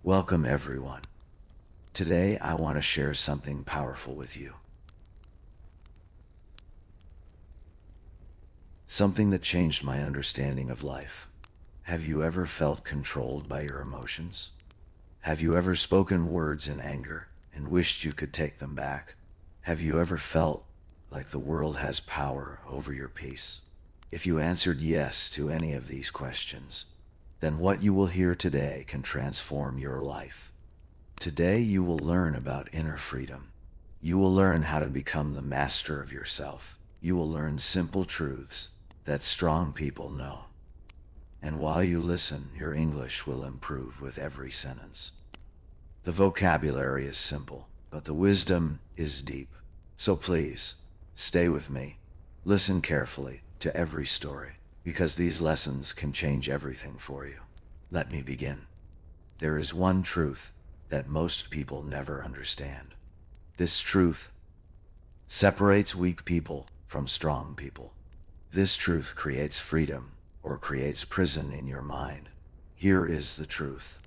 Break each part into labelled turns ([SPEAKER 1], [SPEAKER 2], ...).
[SPEAKER 1] Welcome everyone. Today I want to share something powerful with you. Something that changed my understanding of life. Have you ever felt controlled by your emotions? Have you ever spoken words in anger and wished you could take them back? Have you ever felt like the world has power over your peace? If you answered yes to any of these questions, then what you will hear today can transform your life. Today you will learn about inner freedom. You will learn how to become the master of yourself. You will learn simple truths that strong people know. And while you listen, your English will improve with every sentence. The vocabulary is simple, but the wisdom is deep. So please, stay with me. Listen carefully to every story, because these lessons can change everything for you. Let me begin. There is one truth that most people never understand. This truth separates weak people from strong people. This truth creates freedom or creates prison in your mind. Here is the truth.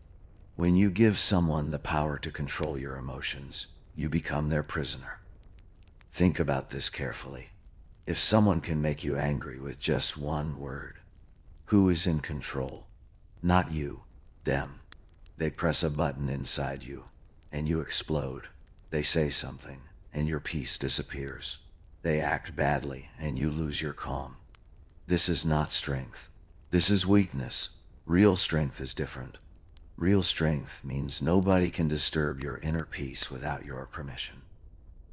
[SPEAKER 1] When you give someone the power to control your emotions, you become their prisoner. Think about this carefully. If someone can make you angry with just one word, who is in control? Not you, them. They press a button inside you, and you explode. They say something, and your peace disappears. They act badly, and you lose your calm. This is not strength. This is weakness. Real strength is different. Real strength means nobody can disturb your inner peace without your permission.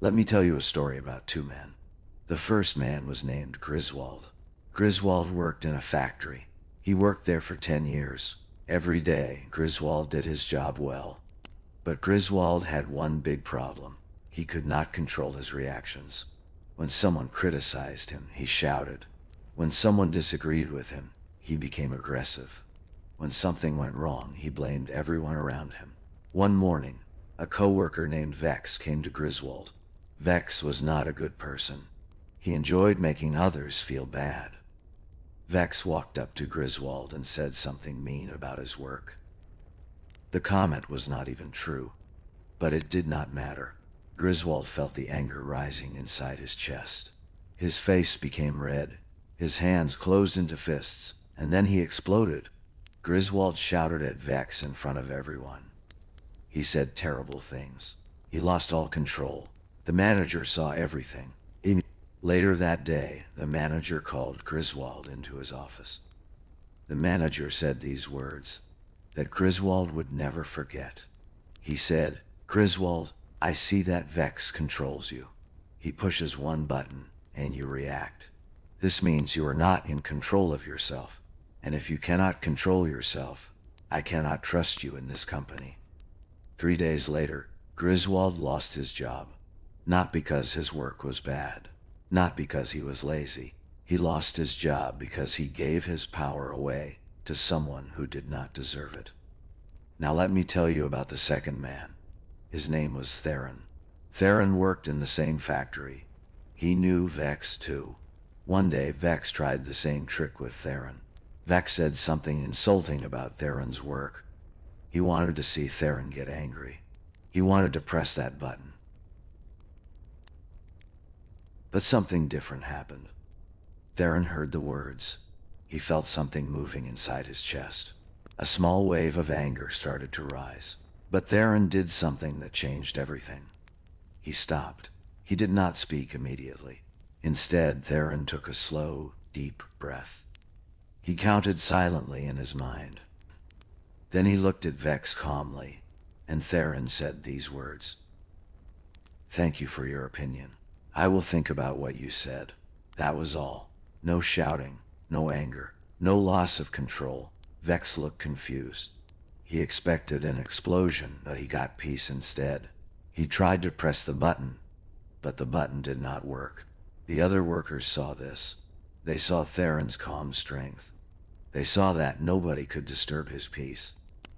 [SPEAKER 1] Let me tell you a story about two men. The first man was named Griswold. Griswold worked in a factory. He worked there for 10 years. Every day, Griswold did his job well. But Griswold had one big problem. He could not control his reactions. When someone criticized him, he shouted. When someone disagreed with him, he became aggressive. When something went wrong, he blamed everyone around him. One morning, a co-worker named Vex came to Griswold. Vex was not a good person. He enjoyed making others feel bad. Vex walked up to Griswold and said something mean about his work. The comment was not even true, but it did not matter. Griswold felt the anger rising inside his chest. His face became red. His hands closed into fists, and then he exploded. Griswold shouted at Vex in front of everyone. He said terrible things. He lost all control. The manager saw everything. Later that day, the manager called Griswold into his office. The manager said these words that Griswold would never forget. He said, "Griswold, I see that Vex controls you. He pushes one button and you react. This means you are not in control of yourself. And if you cannot control yourself, I cannot trust you in this company." 3 days later, Griswold lost his job. Not because his work was bad. Not because he was lazy. He lost his job because he gave his power away to someone who did not deserve it. Now let me tell you about the second man. His name was Theron. Theron worked in the same factory. He knew Vex too. One day, Vex tried the same trick with Theron. Vex said something insulting about Theron's work. He wanted to see Theron get angry. He wanted to press that button. But something different happened. Theron heard the words. He felt something moving inside his chest. A small wave of anger started to rise. But Theron did something that changed everything. He stopped. He did not speak immediately. Instead, Theron took a slow, deep breath. He counted silently in his mind. Then he looked at Vex calmly, and Theron said these words. "Thank you for your opinion. I will think about what you said." That was all. No shouting, no anger, no loss of control. Vex looked confused. He expected an explosion, but he got peace instead. He tried to press the button, but the button did not work. The other workers saw this. They saw Theron's calm strength. They saw that nobody could disturb his peace.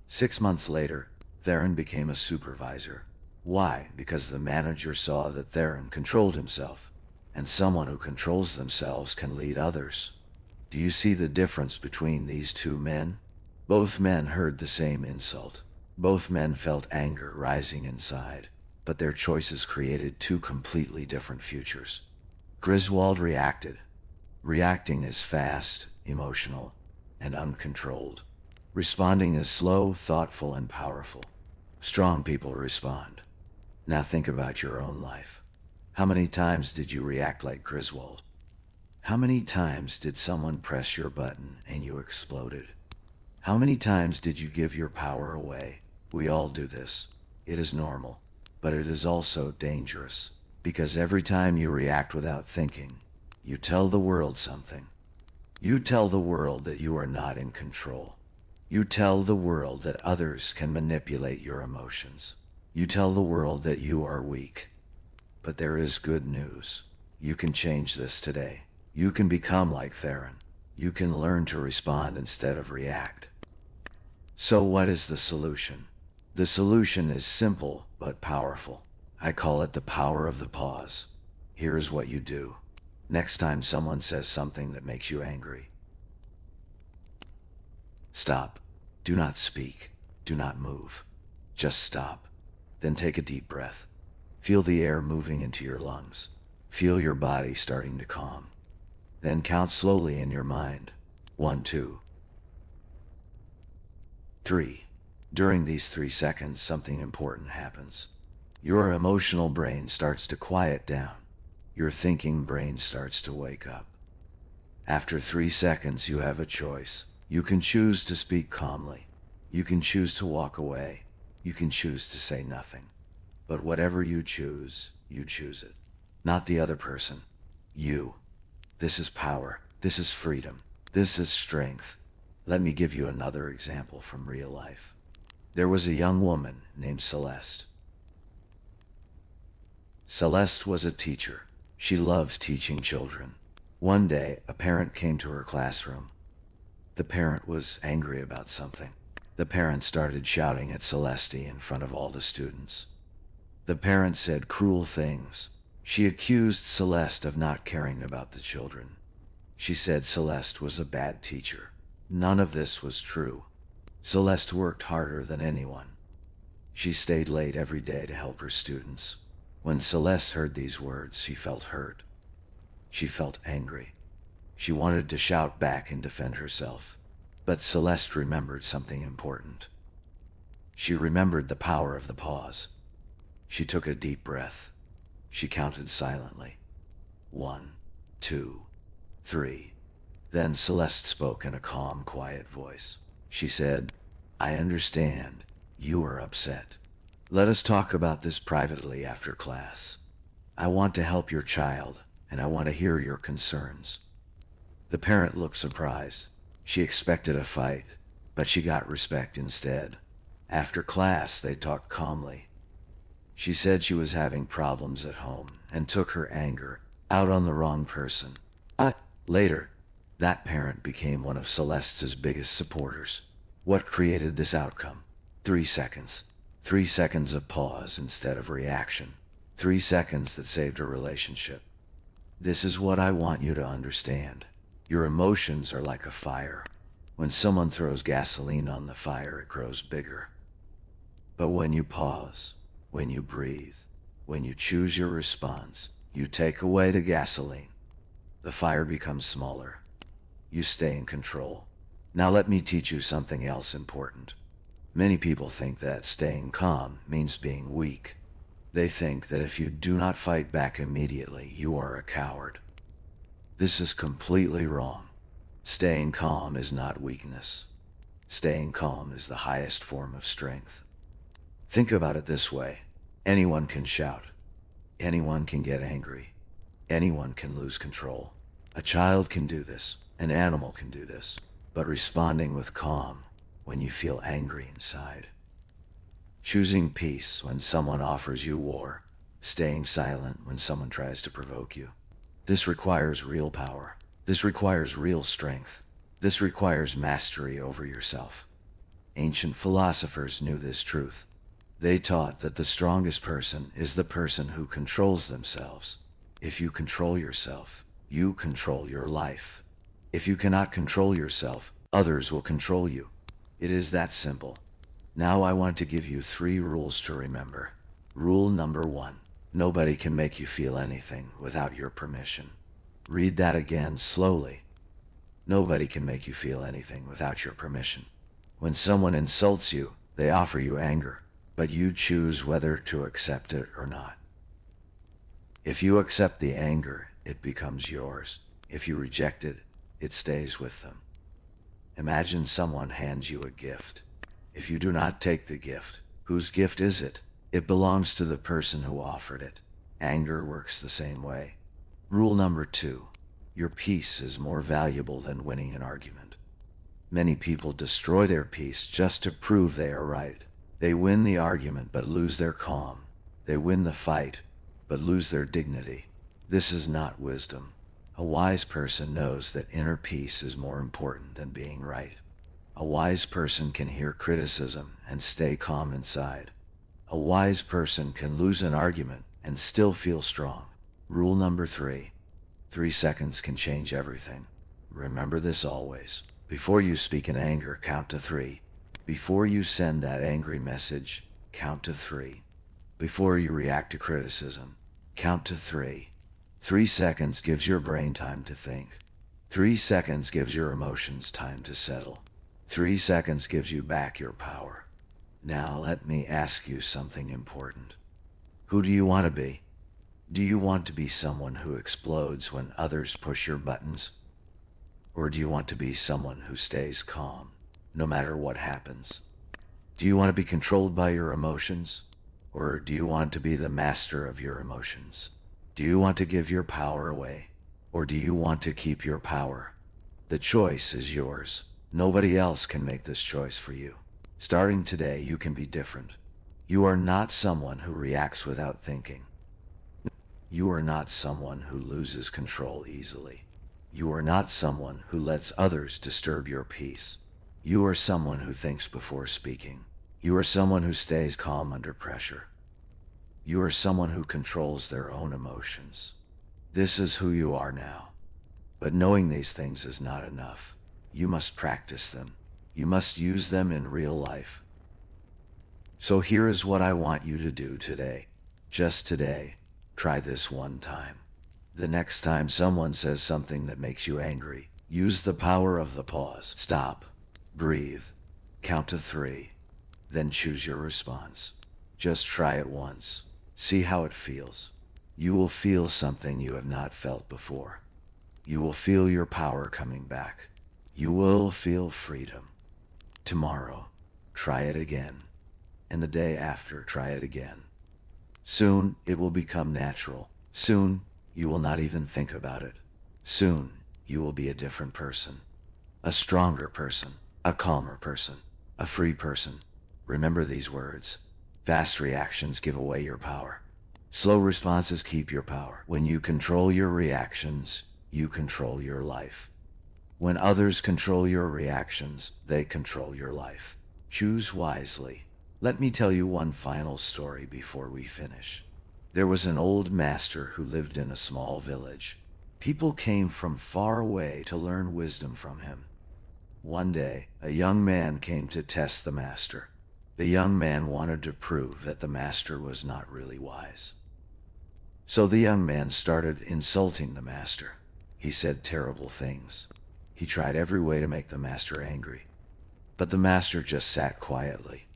[SPEAKER 1] 6 months later, Theron became a supervisor. Why? Because the manager saw that Theron controlled himself, and someone who controls themselves can lead others. Do you see the difference between these two men? Both men heard the same insult. Both men felt anger rising inside, but their choices created two completely different futures. Griswold reacted. Reacting is fast, emotional, and uncontrolled. Responding is slow, thoughtful, and powerful. Strong people respond. Now think about your own life. How many times did you react like Griswold? How many times did someone press your button and you exploded? How many times did you give your power away? We all do this. It is normal, but it is also dangerous, because every time you react without thinking, you tell the world something. You tell the world that you are not in control. You tell the world that others can manipulate your emotions. You tell the world that you are weak. But there is good news. You can change this today. You can become like Theron. You can learn to respond instead of react. So what is the solution? The solution is simple but powerful. I call it the power of the pause. Here is what you do. Next time someone says something that makes you angry, stop. Do not speak. Do not move. Just stop. Then take a deep breath. Feel the air moving into your lungs. Feel your body starting to calm. Then count slowly in your mind. 1, 2, 3. During these 3 seconds, something important happens. Your emotional brain starts to quiet down. Your thinking brain starts to wake up. After 3 seconds, you have a choice. You can choose to speak calmly. You can choose to walk away. You can choose to say nothing. But whatever you choose it. Not the other person. You. This is power. This is freedom. This is strength. Let me give you another example from real life. There was a young woman named Celeste. Celeste was a teacher. She loved teaching children. One day, a parent came to her classroom. The parent was angry about something. The parent started shouting at Celeste in front of all the students. The parent said cruel things. She accused Celeste of not caring about the children. She said Celeste was a bad teacher. None of this was true. Celeste worked harder than anyone. She stayed late every day to help her students. When Celeste heard these words, she felt hurt. She felt angry. She wanted to shout back and defend herself. But Celeste remembered something important. She remembered the power of the pause. She took a deep breath. She counted silently. 1, 2, 3. Then Celeste spoke in a calm, quiet voice. She said, "I understand. You are upset. Let us talk about this privately after class. I want to help your child, and I want to hear your concerns." The parent looked surprised. She expected a fight, but she got respect instead. After class, they talked calmly. She said she was having problems at home and took her anger out on the wrong person. Later, that parent became one of Celeste's biggest supporters. What created this outcome? 3 seconds. 3 seconds of pause instead of reaction. 3 seconds that saved a relationship. This is what I want you to understand. Your emotions are like a fire. When someone throws gasoline on the fire, it grows bigger. But when you pause, when you breathe, when you choose your response, you take away the gasoline. The fire becomes smaller. You stay in control. Now let me teach you something else important. Many people think that staying calm means being weak. They think that if you do not fight back immediately, you are a coward. This is completely wrong. Staying calm is not weakness. Staying calm is the highest form of strength. Think about it this way. Anyone can shout. Anyone can get angry. Anyone can lose control. A child can do this. An animal can do this. But responding with calm when you feel angry inside. Choosing peace when someone offers you war. Staying silent when someone tries to provoke you. This requires real power. This requires real strength. This requires mastery over yourself. Ancient philosophers knew this truth. They taught that the strongest person is the person who controls themselves. If you control yourself, you control your life. If you cannot control yourself, others will control you. It is that simple. Now I want to give you 3 rules to remember. Rule number 1. Nobody can make you feel anything without your permission. Read that again slowly. Nobody can make you feel anything without your permission. When someone insults you, they offer you anger, but you choose whether to accept it or not. If you accept the anger, it becomes yours. If you reject it, it stays with them. Imagine someone hands you a gift. If you do not take the gift, whose gift is it? It belongs to the person who offered it. Anger works the same way. Rule number 2. Your peace is more valuable than winning an argument. Many people destroy their peace just to prove they are right. They win the argument but lose their calm. They win the fight but lose their dignity. This is not wisdom. A wise person knows that inner peace is more important than being right. A wise person can hear criticism and stay calm inside. A wise person can lose an argument and still feel strong. Rule number 3. 3 seconds can change everything. Remember this always. Before you speak in anger, count to 3. Before you send that angry message, count to 3. Before you react to criticism, count to 3. 3 seconds gives your brain time to think. 3 seconds gives your emotions time to settle. 3 seconds gives you back your power. Now let me ask you something important. Who do you want to be? Do you want to be someone who explodes when others push your buttons? Or do you want to be someone who stays calm, no matter what happens? Do you want to be controlled by your emotions? Or do you want to be the master of your emotions? Do you want to give your power away? Or do you want to keep your power? The choice is yours. Nobody else can make this choice for you. Starting today, you can be different. You are not someone who reacts without thinking. You are not someone who loses control easily. You are not someone who lets others disturb your peace. You are someone who thinks before speaking. You are someone who stays calm under pressure. You are someone who controls their own emotions. This is who you are now. But knowing these things is not enough. You must practice them. You must use them in real life. So here is what I want you to do today. Just today, try this one time. The next time someone says something that makes you angry, use the power of the pause. Stop, breathe, count to 3, then choose your response. Just try it once. See how it feels. You will feel something you have not felt before. You will feel your power coming back. You will feel freedom. Tomorrow, try it again. And the day after, try it again. Soon, it will become natural. Soon, you will not even think about it. Soon, you will be a different person. A stronger person. A calmer person. A free person. Remember these words. Fast reactions give away your power. Slow responses keep your power. When you control your reactions, you control your life. When others control your reactions, they control your life. Choose wisely. Let me tell you one final story before we finish. There was an old master who lived in a small village. People came from far away to learn wisdom from him. One day, a young man came to test the master. The young man wanted to prove that the master was not really wise. So the young man started insulting the master. He said terrible things. He tried every way to make the master angry. But the master just sat quietly.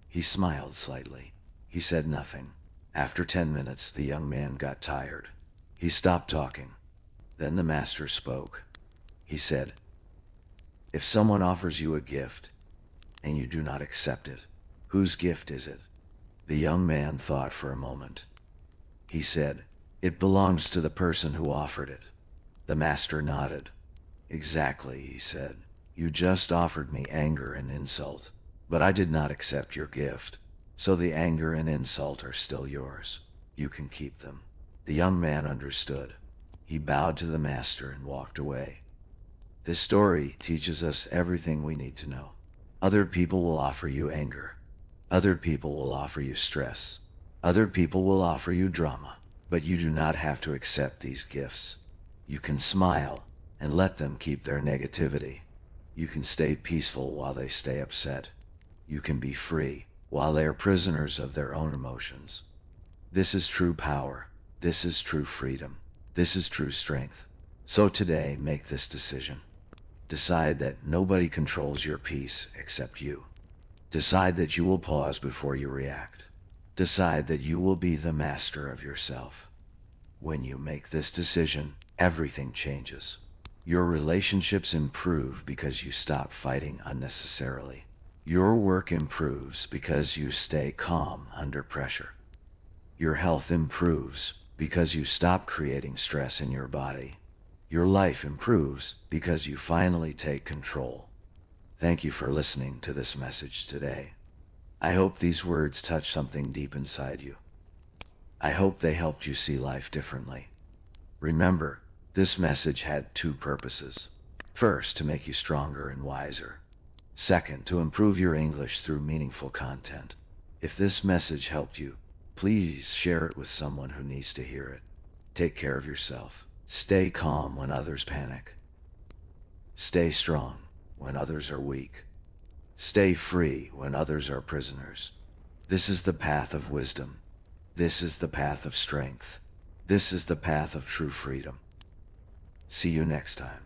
[SPEAKER 1] He smiled slightly. He said nothing. After 10 minutes, the young man got tired. He stopped talking. Then the master spoke. He said, "If someone offers you a gift, and you do not accept it, whose gift is it?" The young man thought for a moment. He said, "It belongs to the person who offered it." The master nodded. "Exactly," he said. "You just offered me anger and insult, but I did not accept your gift. So the anger and insult are still yours. You can keep them." The young man understood. He bowed to the master and walked away. This story teaches us everything we need to know. Other people will offer you anger. Other people will offer you stress. Other people will offer you drama. But you do not have to accept these gifts. You can smile and let them keep their negativity. You can stay peaceful while they stay upset. You can be free while they are prisoners of their own emotions. This is true power. This is true freedom. This is true strength. So today, make this decision. Decide that nobody controls your peace except you. Decide that you will pause before you react. Decide that you will be the master of yourself. When you make this decision, everything changes. Your relationships improve because you stop fighting unnecessarily. Your work improves because you stay calm under pressure. Your health improves because you stop creating stress in your body. Your life improves because you finally take control. Thank you for listening to this message today. I hope these words touch something deep inside you. I hope they helped you see life differently. Remember, this message had two purposes. First, to make you stronger and wiser. Second, to improve your English through meaningful content. If this message helped you, please share it with someone who needs to hear it. Take care of yourself. Stay calm when others panic. Stay strong when others are weak. Stay free when others are prisoners. This is the path of wisdom. This is the path of strength. This is the path of true freedom. See you next time.